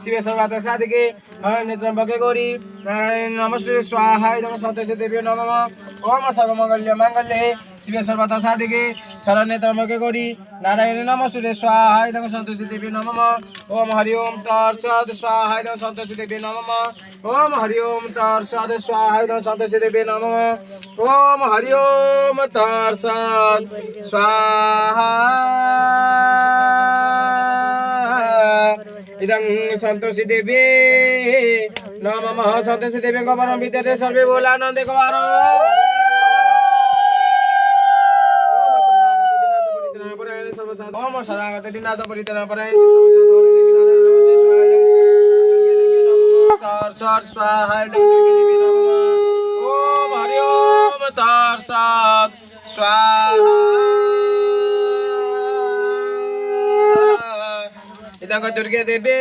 शिवे सर्वार्थ साधिके शरण्ये त्र्यम्बके गौरी नारायणी नमोस्तुते स्वाहा इदं सन्तोषी देवी नमः ओम सर्वमंगल्य मांगल्ये शिवे सर्वार्थ साधिके शरण्ये त्र्यम्बके गौरी नारायणी नमोस्तुते स्वाहा इदं सन्तोषी देवी नमः ओम हरि ओम तत्सत् स्वाहा इदं सन्तोषी देवी नमः ओम हरि ओम तत्सत् स्वाहा इदं सन्तोषी देवी नमः ओम हरि ओम तत्सत् स्वाहा इदं सन्तोषी देवी नमः सन्तोषी देवी गवरं विद्यते सर्वे बोलानन्दे गवरं ओम शरणागत दीनाथ परित्राण परायण तत्सत् स्वाहा देवी नमः ओम हरि ओम तत्सत् स्वाहा इदं दुर्गे देवी